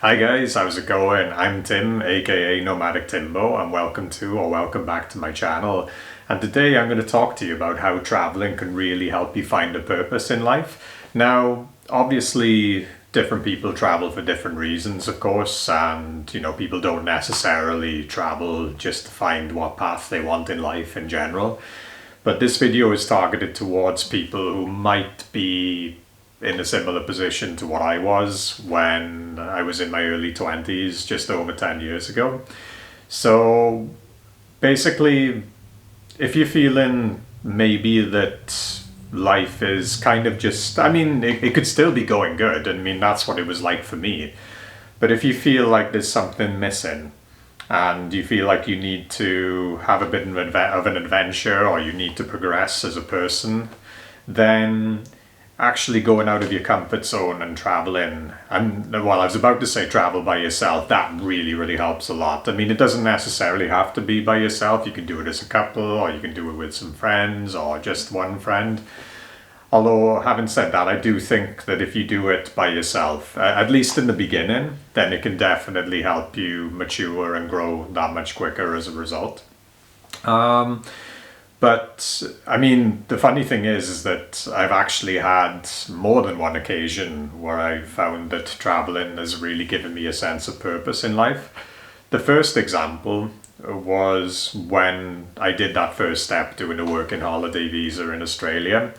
Hi guys, how's it going? I'm Tim, aka Nomadic Timbo, and welcome back to my channel. And today I'm going to talk to you about how traveling can really help you find a purpose in life. Now, obviously, different people travel for different reasons, of course, and people don't necessarily travel just to find what path they want in life in general. But this video is targeted towards people who might be in a similar position to what I was when I was in my early 20s, just over 10 years ago. So basically, if you're feeling maybe that life is kind of just, it could still be going good. That's what it was like for me. But if you feel like there's something missing, and you feel like you need to have a bit of an adventure, or you need to progress as a person, then actually going out of your comfort zone and traveling, and well, I was about to say travel by yourself, that really helps a lot. It doesn't necessarily have to be by yourself. You can do it as a couple, or you can do it with some friends, or just one friend. Although, having said that, I do think that if you do it by yourself, at least in the beginning, then it can definitely help you mature and grow that much quicker as a result. But the funny thing is that I've actually had more than one occasion where I found that traveling has really given me a sense of purpose in life. The first example was when I did that first step, doing a working holiday visa in Australia.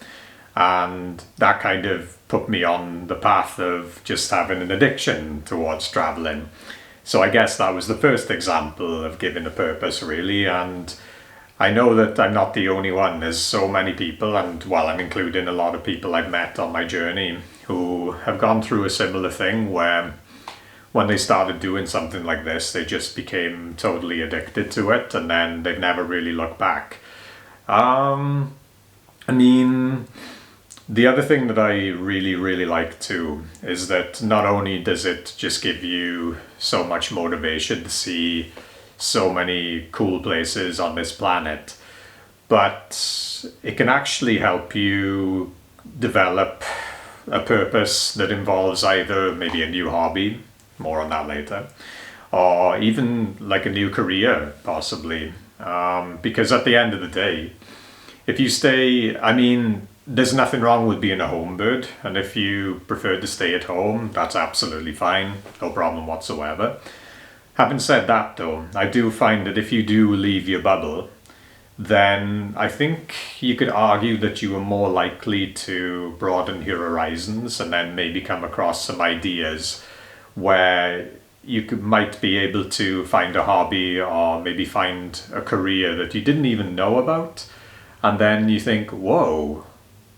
And that kind of put me on the path of just having an addiction towards traveling. So I guess that was the first example of giving a purpose, really. And I know that I'm not the only one. There's so many people, and well, I'm including a lot of people I've met on my journey who have gone through a similar thing where when they started doing something like this, they just became totally addicted to it, and then they've never really looked back. Um, I mean, the other thing that I really like too is that not only does it just give you so much motivation to see so many cool places on this planet, but it can actually help you develop a purpose that involves either maybe a new hobby, more on that later, or even like a new career, possibly. Because at the end of the day, if you stay, there's nothing wrong with being a home bird, and if you prefer to stay at home, that's absolutely fine, no problem whatsoever. Having said that though, I do find that if you do leave your bubble, then I think you could argue that you are more likely to broaden your horizons and then maybe come across some ideas where might be able to find a hobby or maybe find a career that you didn't even know about. And then you think, whoa,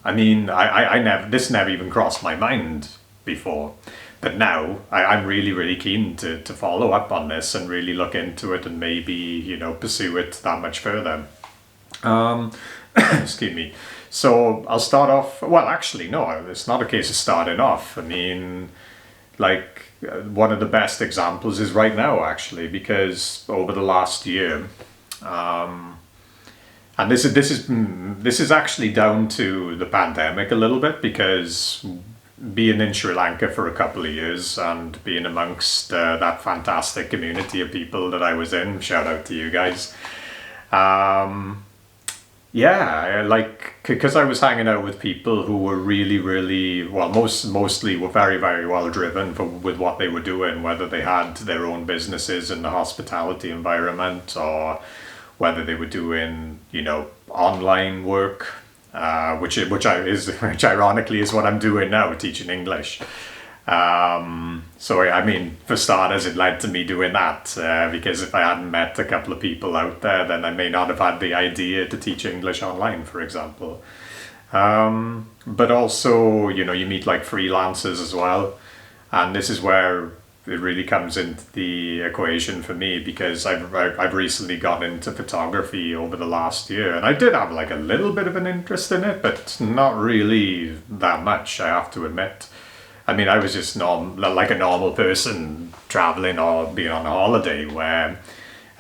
this never even crossed my mind before. But now I'm really keen to follow up on this and really look into it and maybe, pursue it that much further. Excuse me. So I'll start off, well, actually, no, it's not a case of starting off. One of the best examples is right now, actually, because over the last year, and this is actually down to the pandemic a little bit, because being in Sri Lanka for a couple of years and being amongst that fantastic community of people that I was in, shout out to you guys. Because I was hanging out with people who were really well, mostly were very well driven with what they were doing, whether they had their own businesses in the hospitality environment or whether they were doing, online work, which ironically is what I'm doing now, teaching English. For starters, it led to me doing that, because if I hadn't met a couple of people out there, then I may not have had the idea to teach English online, for example. But also, you meet like freelancers as well. And this is where it really comes into the equation for me, because I've recently gotten into photography over the last year, and I did have like a little bit of an interest in it, but not really that much, I have to admit. I was just like a normal person traveling or being on a holiday where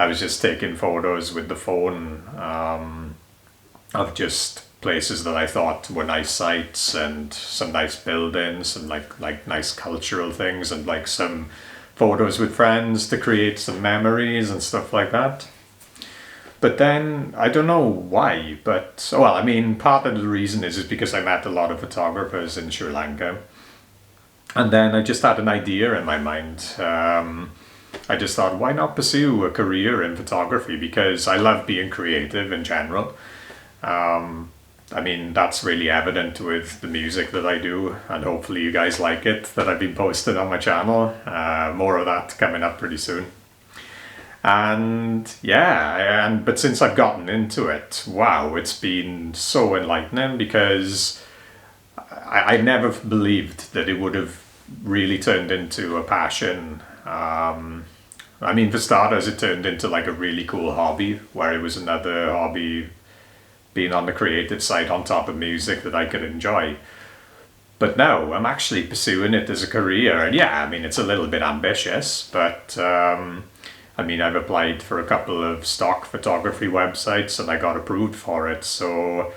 I was just taking photos with the phone, of just places that I thought were nice sites and some nice buildings and like nice cultural things and like some photos with friends to create some memories and stuff like that. But then, I don't know why, but, well, I mean, part of the reason is because I met a lot of photographers in Sri Lanka. And then I just had an idea in my mind. I just thought, why not pursue a career in photography? Because I love being creative in general. I mean, that's really evident with the music that I do, and hopefully you guys like it, that I've been posting on my channel. More of that coming up pretty soon. And yeah, but since I've gotten into it, wow, it's been so enlightening, because I never believed that it would have really turned into a passion. I mean, for starters, it turned into like a really cool hobby, where it was another hobby, being on the creative side on top of music, that I could enjoy. But now I'm actually pursuing it as a career, and yeah, I mean, it's a little bit ambitious, but I mean, I've applied for a couple of stock photography websites and I got approved for it, so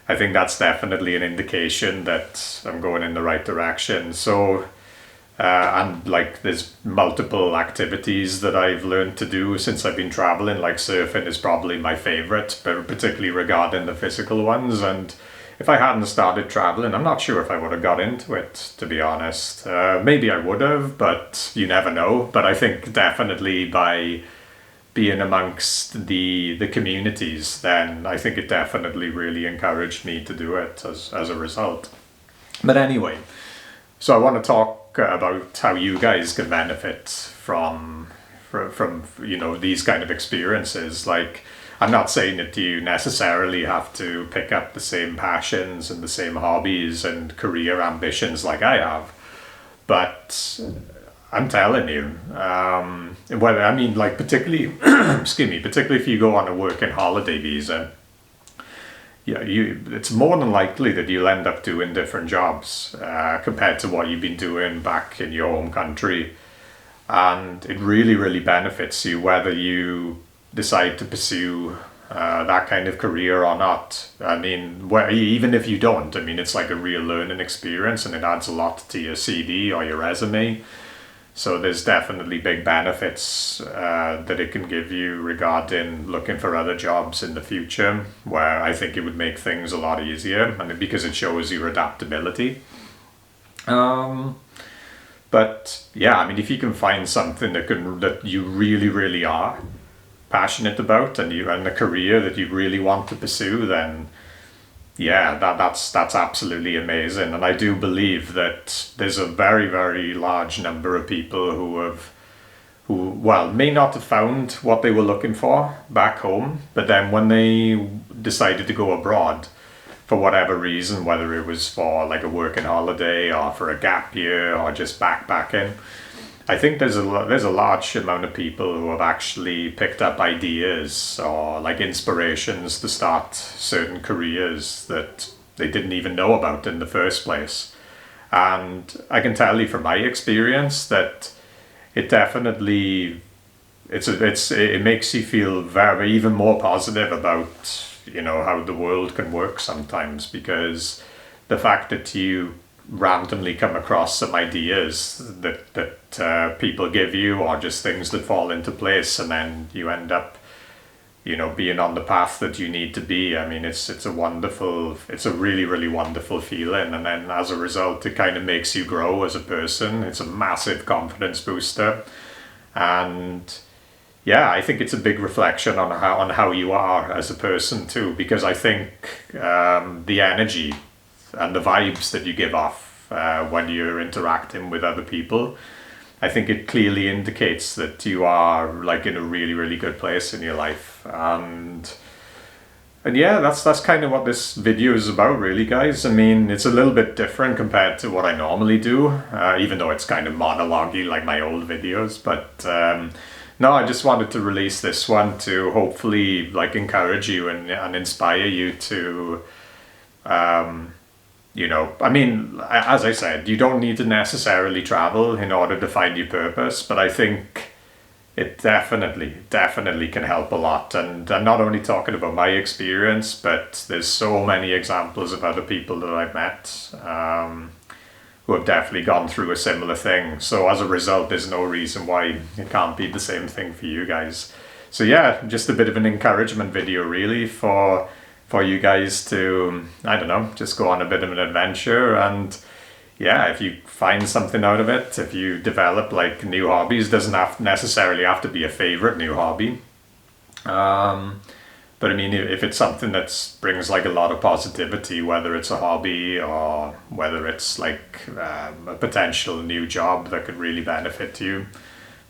I think that's definitely an indication that I'm going in the right direction. So, and like, there's multiple activities that I've learned to do since I've been traveling. Like, surfing is probably my favorite, but particularly regarding the physical ones. And if I hadn't started traveling, I'm not sure if I would have got into it, to be honest. Maybe I would have, but you never know. But I think definitely by being amongst the communities, then I think it definitely really encouraged me to do it as a result. But anyway, so I want to talk about how you guys can benefit from you know, these kind of experiences. Like, I'm not saying that you necessarily have to pick up the same passions and the same hobbies and career ambitions like I have, but I'm telling you, whether, I mean, like, particularly, excuse me, particularly if you go on a working holiday visa, yeah, it's more than likely that you'll end up doing different jobs compared to what you've been doing back in your home country. And it really, really benefits you whether you decide to pursue that kind of career or not. I mean, even if you don't, I mean, it's like a real learning experience, and it adds a lot to your CV or your resume. So there's definitely big benefits that it can give you regarding looking for other jobs in the future, where I think it would make things a lot easier, and because it shows your adaptability. But yeah, I mean, if you can find something that you really, really are passionate about, and a career that you really want to pursue, then yeah, that's absolutely amazing. And I do believe that there's a very, very large number of people who well, may not have found what they were looking for back home, but then when they decided to go abroad, for whatever reason, whether it was for like a working holiday or for a gap year or just backpacking, I think there's a large amount of people who have actually picked up ideas or like inspirations to start certain careers that they didn't even know about in the first place. And I can tell you from my experience that it definitely it makes you feel very even more positive about, you know, how the world can work sometimes, because the fact that you randomly come across some ideas that people give you, or just things that fall into place, and then you end up, you know, being on the path that you need to be. I mean, it's a really, really wonderful feeling, and then as a result it kind of makes you grow as a person. It's a massive confidence booster, and yeah, I think it's a big reflection on how you are as a person too, because I think the energy and the vibes that you give off when you're interacting with other people, I think it clearly indicates that you are like in a really, really good place in your life. And yeah, that's kind of what this video is about, really, guys. I mean, it's a little bit different compared to what I normally do, even though it's kind of monologue-y like my old videos. But no, I just wanted to release this one to hopefully like encourage you and inspire you to you know, I mean, as I said, you don't need to necessarily travel in order to find your purpose, but I think it definitely can help a lot. And I'm not only talking about my experience, but there's so many examples of other people that I've met who have definitely gone through a similar thing. So as a result, there's no reason why it can't be the same thing for you guys. So yeah, just a bit of an encouragement video really for you guys to, I don't know, just go on a bit of an adventure. And yeah, if you find something out of it, if you develop like new hobbies, doesn't necessarily have to be a favorite new hobby. But I mean, if it's something that brings like a lot of positivity, whether it's a hobby or whether it's like a potential new job that could really benefit you,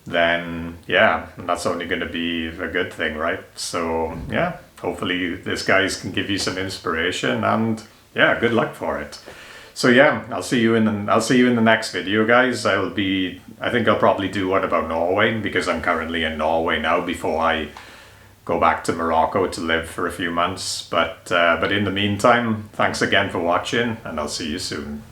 then yeah, that's only going to be a good thing, right? So yeah, hopefully this guys can give you some inspiration, and yeah, good luck for it. So yeah, I'll see you in the next video, guys. I think I'll probably do one about Norway, because I'm currently in Norway now before I go back to Morocco to live for a few months. But in the meantime, thanks again for watching, and I'll see you soon.